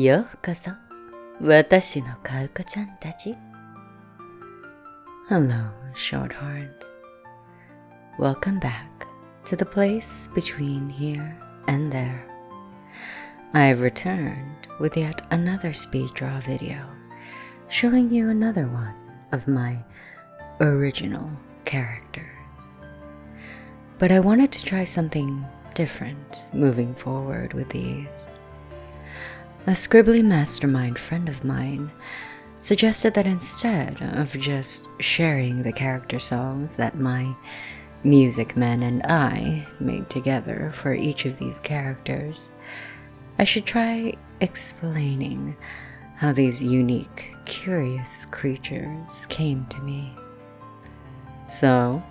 ようこそ、私のカウコちゃんたち。Hello, shorthorns. Welcome back to the place between here and there. I've returned with yet another speed draw video, showing you another one of my original characters. But I wanted to try something different moving forward with these. A scribbly mastermind friend of mine suggested that instead of just sharing the character songs that my music men and I made together for each of these characters, I should try explaining how these unique, curious creatures came to me. So,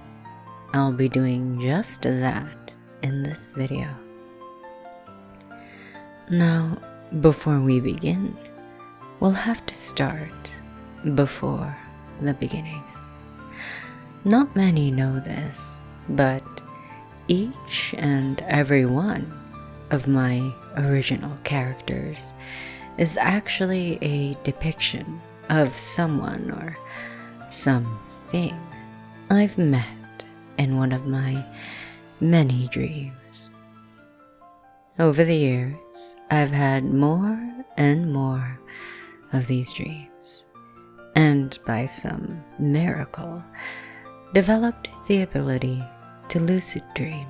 I'll be doing just that in this video. Now, before we begin, we'll have to start before the beginning. Not many know this, but each and every one of my original characters is actually a depiction of someone or something I've met in one of my many dreams. Over the years, I've had more and more of these dreams, and by some miracle, developed the ability to lucid dream.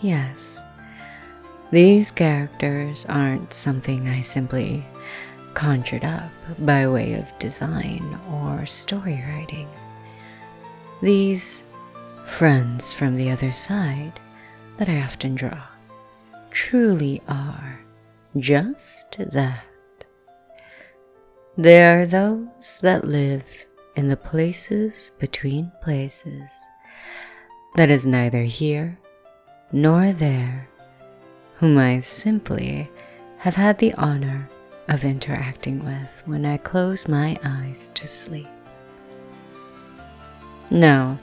Yes, these characters aren't something I simply conjured up by way of design or story writing. These friends from the other side that I often draw truly are just that. They are those that live in the places between places, that is neither here nor there, whom I simply have had the honor of interacting with when I close my eyes to sleep. Now,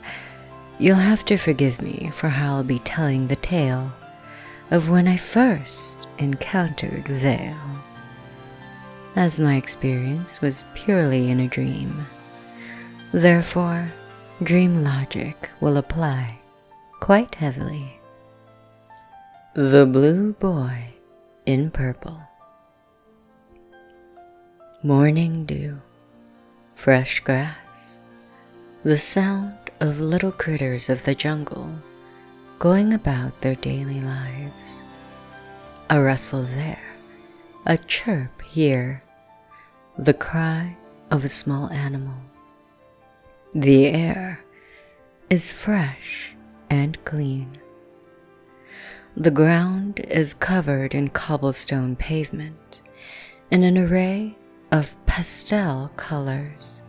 you'll have to forgive me for how I'll be telling the tale of when I first encountered Vale, as my experience was purely in a dream. Therefore, dream logic will apply quite heavily. The Blue Boy in Purple. Morning dew, fresh grass, the sound of little critters of the jungle going about their daily lives. A rustle there, a chirp here, the cry of a small animal. The air is fresh and clean. The ground is covered in cobblestone pavement in an array of pastel colors.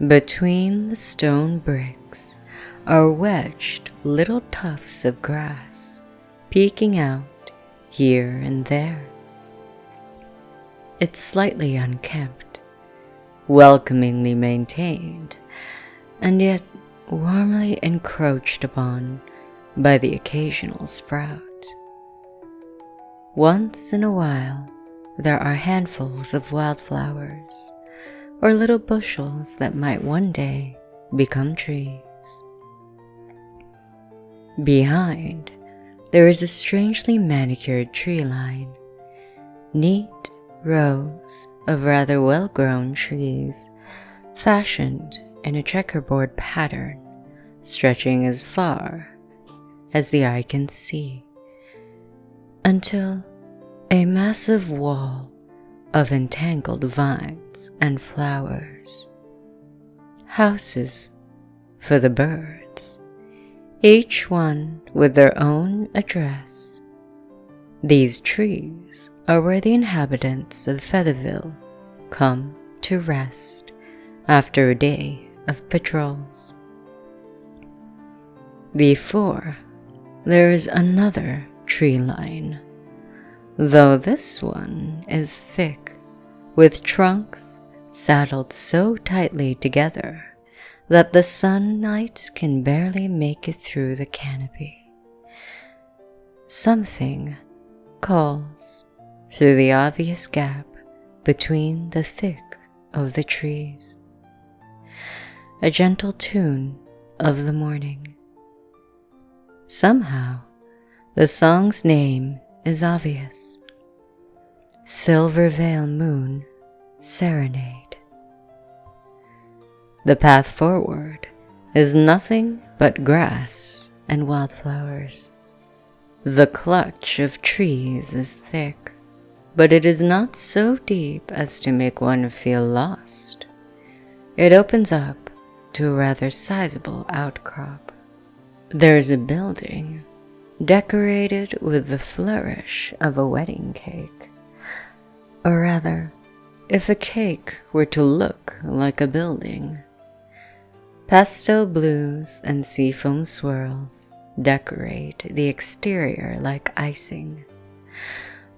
Between the stone bricks are wedged little tufts of grass, peeking out here and there. It's slightly unkempt, welcomingly maintained, and yet warmly encroached upon by the occasional sprout. Once in a while, there are handfuls of wildflowers, or little bushels that might one day become trees. Behind, there is a strangely manicured tree line, neat rows of rather well-grown trees, fashioned in a checkerboard pattern, stretching as far as the eye can see, until a massive wall of entangled vines and flowers. Houses for the birds, each one with their own address. These trees are where the inhabitants of Featherville come to rest after a day of patrols. Before, there is another tree line, though this one is thick, with trunks saddled so tightly together that the sunlight can barely make it through the canopy. Something calls through the obvious gap between the thick of the trees. A gentle tune of the morning. Somehow, the song's name is obvious. Silvervale Moon Serenade. The path forward is nothing but grass and wildflowers. The clutch of trees is thick, but it is not so deep as to make one feel lost. It opens up to a rather sizable outcrop. There's a building decorated with the flourish of a wedding cake. Or rather, if a cake were to look like a building. Pastel blues and seafoam swirls decorate the exterior like icing.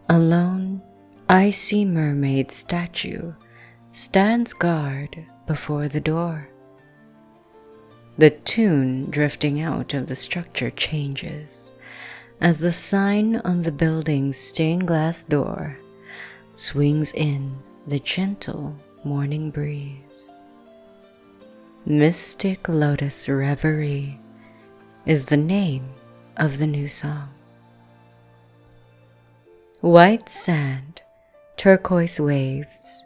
A lone, icy mermaid statue stands guard before the door. The tune drifting out of the structure changes as the sign on the building's stained glass door swings in the gentle morning breeze. Mystic Lotus Reverie is the name of the new song. White sand, turquoise waves,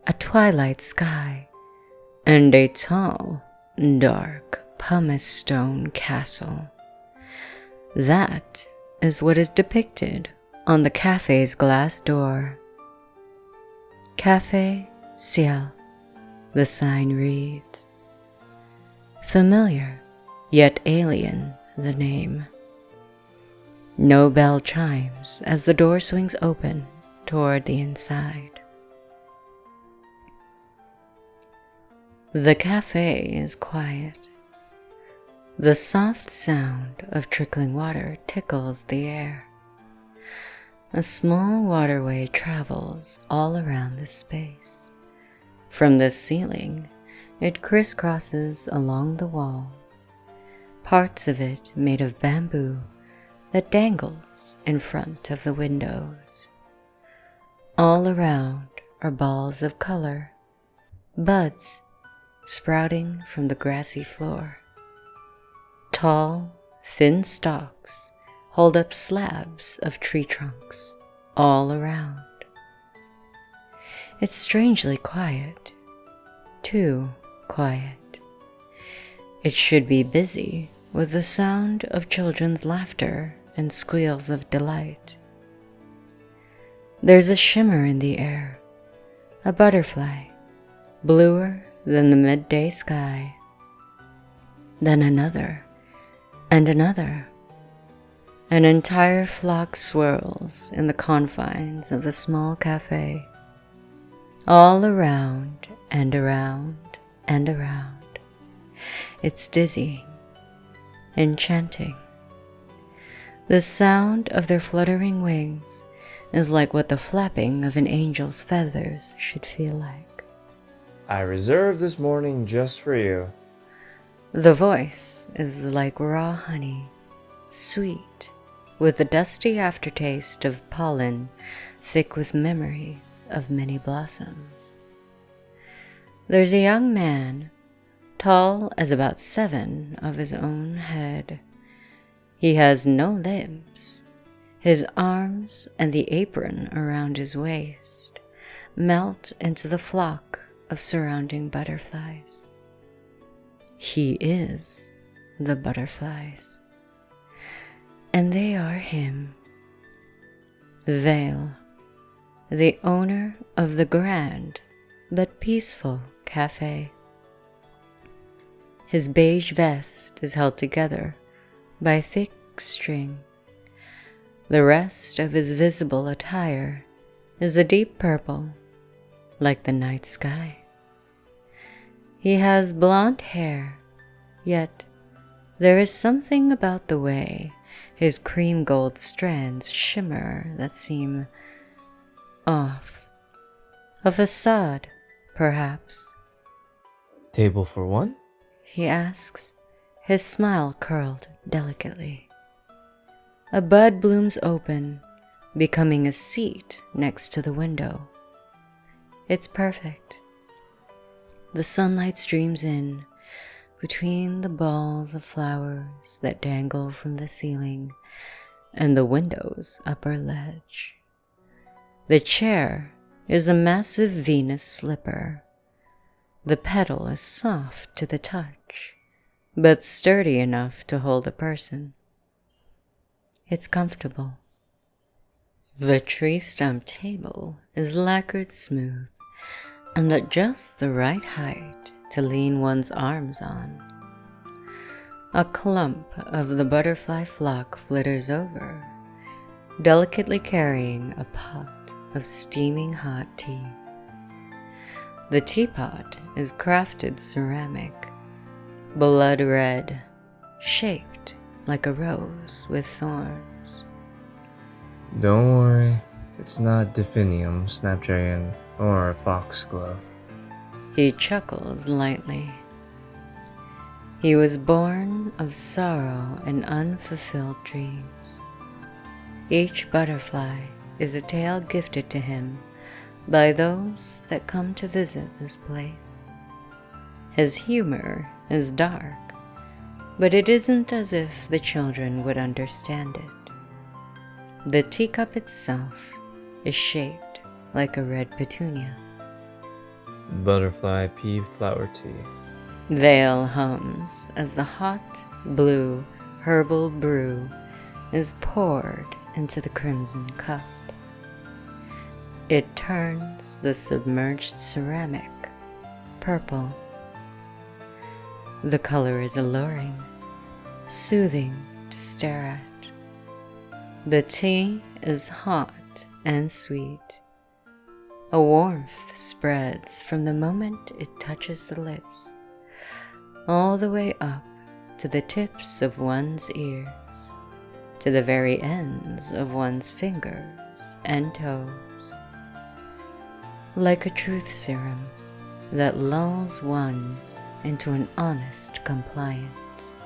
a twilight sky, and a tall, dark pumice stone castle. That is what is depicted on the cafe's glass door. Café Ciel, the sign reads. Familiar, yet alien, the name. No bell chimes as the door swings open toward the inside. The cafe is quiet. The soft sound of trickling water tickles the air. A small waterway travels all around the space. From the ceiling, it crisscrosses along the walls, parts of it made of bamboo that dangles in front of the windows. All around are balls of color, buds sprouting from the grassy floor. Tall, thin stalks hold up slabs of tree trunks all around. It's strangely quiet, too quiet. It should be busy with the sound of children's laughter and squeals of delight. There's a shimmer in the air, a butterfly, bluer than the midday sky. Then another, and another. An entire flock swirls in the confines of the small cafe, all around and around and around. It's dizzying, enchanting. The sound of their fluttering wings is like what the flapping of an angel's feathers should feel like. I reserved this morning just for you. The voice is like raw honey, sweet, with the dusty aftertaste of pollen, thick with memories of many blossoms. There's a young man, tall as about 7 of his own head. He has no limbs. His arms and the apron around his waist melt into the flock of surrounding butterflies. He is the butterflies, and they are him. Valles, the owner of the grand but peaceful cafe. His beige vest is held together by thick string. The rest of his visible attire is a deep purple, like the night sky. He has blonde hair, yet there is something about the way his cream gold strands shimmer that seem off. A facade, perhaps. Table for one? He asks, his smile curled delicately. A bud blooms open becoming a seat next to the window. It's perfect. The sunlight streams in between the balls of flowers that dangle from the ceiling and the window's upper ledge. The chair is a massive Venus slipper. The pedal is soft to the touch, but sturdy enough to hold a person. It's comfortable. The tree stump table is lacquered smooth and at just the right height to lean one's arms on. A clump of the butterfly flock flitters over, delicately carrying a pot of steaming hot tea. The teapot is crafted ceramic, blood red, shaped like a rose with thorns. Don't worry, it's not definium, snapdragon, or a foxglove. He chuckles lightly. He was born of sorrow and unfulfilled dreams. Each butterfly is a tale gifted to him by those that come to visit this place. His humor is dark, but it isn't as if the children would understand it. The teacup itself is shaped like a red petunia. Butterfly pea flower tea. Vale hums as the hot, blue, herbal brew is poured into the crimson cup. It turns the submerged ceramic purple. The color is alluring, soothing to stare at. The tea is hot and sweet. A warmth spreads from the moment it touches the lips, all the way up to the tips of one's ears, to the very ends of one's fingers and toes. Like a truth serum that lulls one into an honest compliance.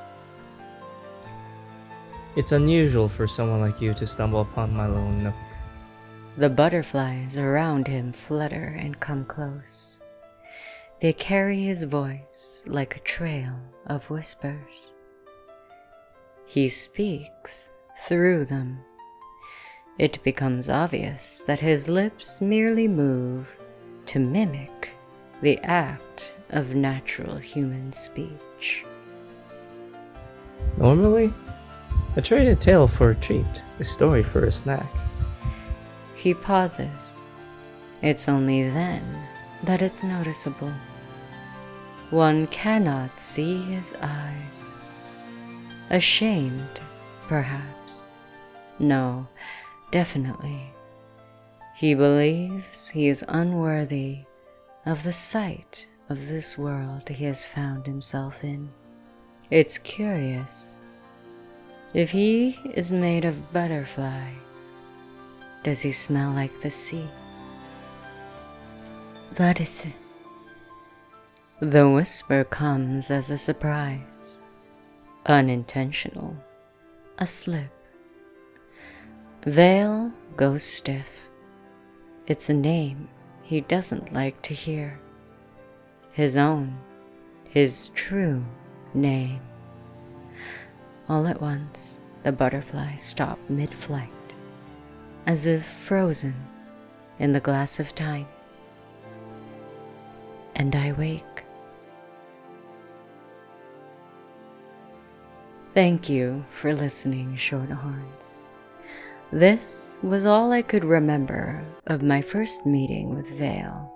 It's unusual for someone like you to stumble upon my lone nook. The butterflies around him flutter and come close. They carry his voice like a trail of whispers. He speaks through them. It becomes obvious that his lips merely move to mimic the act of natural human speech. Normally, I trade a tale for a treat, a story for a snack. He pauses. It's only then that it's noticeable. One cannot see his eyes. Ashamed, perhaps. No, definitely. He believes he is unworthy of the sight of this world he has found himself in. It's curious. If he is made of butterflies, does he smell like the sea? Valles. The whisper comes as a surprise. Unintentional. A slip. Vale goes stiff. It's a name he doesn't like to hear. His own, his true name. All at once, the butterfly stopped mid-flight, as if frozen in the glass of time. And I wake. Thank you for listening, Shorthorns. This was all I could remember of my first meeting with Vale.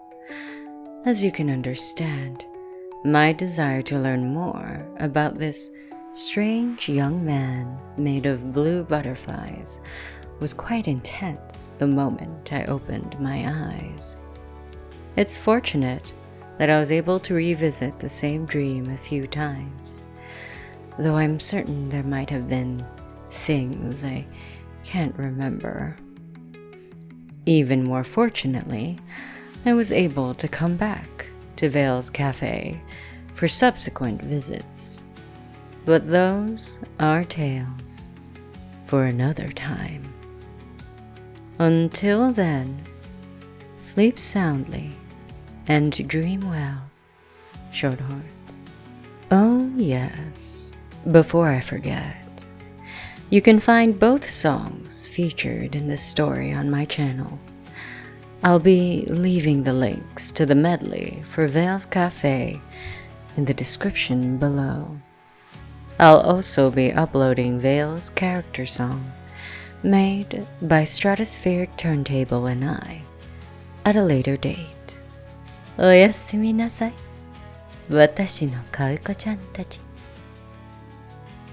As you can understand, my desire to learn more about this strange young man made of blue butterflies was quite intense the moment I opened my eyes. It's fortunate that I was able to revisit the same dream a few times, though I'm certain there might have been things I can't remember. Even more fortunately, I was able to come back to Vale's Cafe for subsequent visits. But those are tales for another time. Until then, sleep soundly and dream well, short hearts. Oh yes, before I forget, you can find both songs featured in this story on my channel. I'll be leaving the links to the medley for Valles Cafe in the description below. I'll also be uploading Valles' character song, made by Stratospheric Turntable and I, at a later date. おやすみなさい。私のかうこちゃんたち。